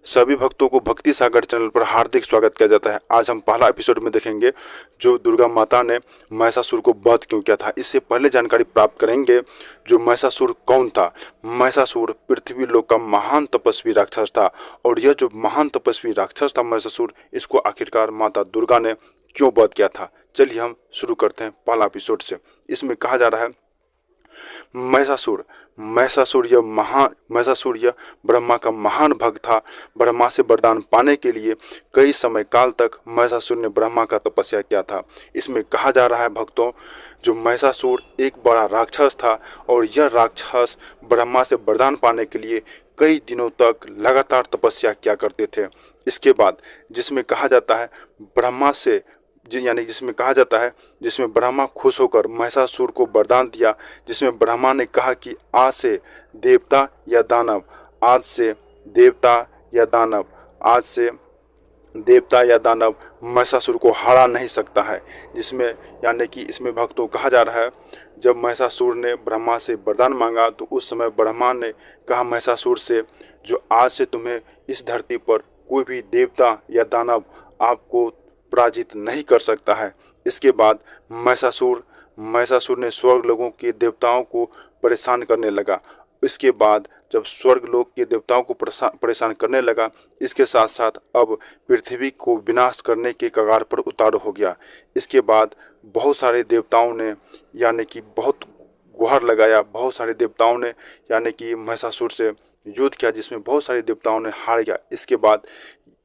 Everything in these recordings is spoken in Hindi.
सभी भक्तों को भक्ति सागर चैनल पर हार्दिक स्वागत किया जाता है। आज हम पहला एपिसोड में देखेंगे जो दुर्गा माता ने महिषासुर को वध क्यों किया था। इससे पहले जानकारी प्राप्त करेंगे जो महिषासुर कौन था। महिषासुर पृथ्वी लोक का महान तपस्वी राक्षस था और यह जो महान तपस्वी राक्षस था महिषासुर, इसको आखिरकार माता दुर्गा ने क्यों वध किया था। चलिए हम शुरू करते हैं पहला एपिसोड से। इसमें कहा जा रहा है महिषासुर यह ब्रह्मा का महान भक्त था। ब्रह्मा से वरदान पाने के लिए कई समय काल तक महिषासुर ने ब्रह्मा का तपस्या किया था। इसमें कहा जा रहा है भक्तों, जो महिषासुर एक बड़ा राक्षस था और यह राक्षस ब्रह्मा से वरदान पाने के लिए कई दिनों तक लगातार तपस्या किया करते थे। इसके बाद जिसमें कहा जाता है जिसमें ब्रह्मा खुश होकर महिषासुर को वरदान दिया, जिसमें ब्रह्मा ने कहा कि आज से देवता या दानव महिषासुर को हरा नहीं सकता है। इसमें भक्तों कहा जा रहा है, जब महिषासुर ने ब्रह्मा से वरदान मांगा तो उस समय ब्रह्मा ने कहा महिषासुर से, जो आज से तुम्हें इस धरती पर कोई भी देवता या दानव आपको पराजित नहीं कर सकता है। इसके बाद महिषासुर ने स्वर्ग लोगों के देवताओं को परेशान करने लगा। इसके बाद जब स्वर्ग लोक के देवताओं को परेशान करने लगा, इसके साथ साथ अब पृथ्वी को विनाश करने के कगार पर उतारू हो गया। इसके बाद बहुत सारे देवताओं ने बहुत गुहार लगाया, बहुत सारे देवताओं ने महिषासुर से युद्ध किया, जिसमें बहुत सारे देवताओं ने हार गया। इसके बाद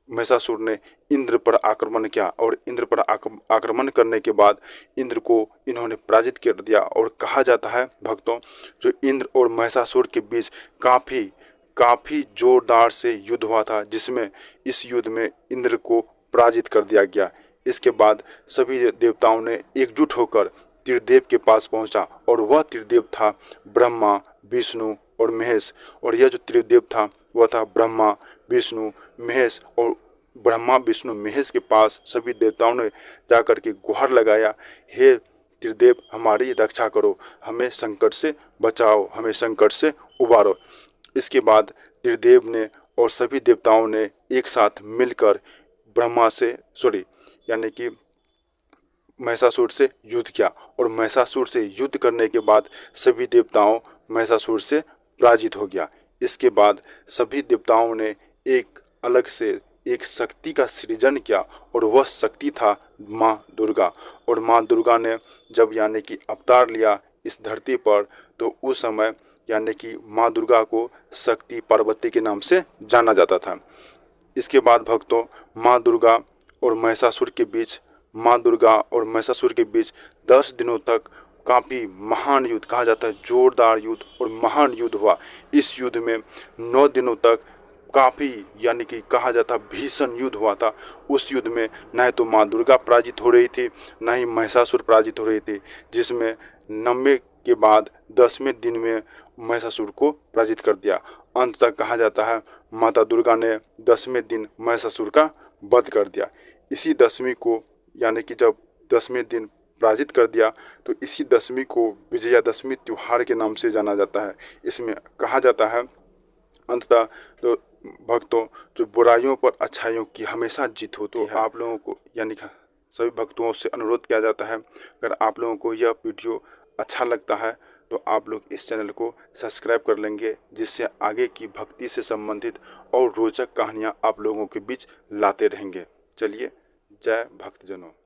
महिषासुर ने इंद्र पर आक्रमण किया और इंद्र पर आक्रमण करने के बाद इंद्र को इन्होंने पराजित कर दिया। और कहा जाता है भक्तों, जो इंद्र और महिषासुर के बीच काफ़ी जोरदार से युद्ध हुआ था, जिसमें इस युद्ध में इंद्र को पराजित कर दिया गया। इसके बाद सभी देवताओं ने एकजुट होकर त्रिदेव के पास पहुंचा और वह त्रिदेव था ब्रह्मा, विष्णु और महेश। और यह जो त्रिदेव था वह था ब्रह्मा, विष्णु, महेश। और ब्रह्मा, विष्णु, महेश के पास सभी देवताओं ने जाकर के गुहार लगाया, हे त्रिदेव हमारी रक्षा करो, हमें संकट से बचाओ, हमें संकट से उबारो। इसके बाद त्रिदेव ने और सभी देवताओं ने एक साथ मिलकर महिषासुर से युद्ध किया और महिषासुर से युद्ध करने के बाद सभी देवताओं महिषासुर से पराजित हो गया। इसके बाद सभी देवताओं ने एक अलग से एक शक्ति का सृजन किया और वह शक्ति था माँ दुर्गा। और माँ दुर्गा ने जब अवतार लिया इस धरती पर, तो उस समय माँ दुर्गा को शक्ति पार्वती के नाम से जाना जाता था। इसके बाद भक्तों, माँ दुर्गा और महिषासुर के बीच 10 दिनों तक काफ़ी महान युद्ध, कहा जाता है जोरदार युद्ध और महान युद्ध हुआ। इस युद्ध में 9 दिनों तक काफ़ी कहा जाता भीषण युद्ध हुआ था। उस युद्ध में न तो माँ दुर्गा पराजित हो रही थी, न ही महिषासुर पराजित हो रही थी, जिसमें 90 के बाद 10वें दिन में महिषासुर को पराजित कर दिया। अंत तक कहा जाता है माता दुर्गा ने 10वें दिन महिषासुर का वध कर दिया। इसी दशमी को जब 10वें दिन पराजित कर दिया, तो इसी दशमी को विजयादशमी त्योहार के नाम से जाना जाता है। इसमें कहा जाता है अंततः तो भक्तों, जो बुराइयों पर अच्छाइयों की हमेशा जीत होती है। आप लोगों को सभी भक्तों से अनुरोध किया जाता है, अगर आप लोगों को यह वीडियो अच्छा लगता है तो आप लोग इस चैनल को सब्सक्राइब कर लेंगे, जिससे आगे की भक्ति से संबंधित और रोचक कहानियाँ आप लोगों के बीच लाते रहेंगे। चलिए, जय भक्तजनों।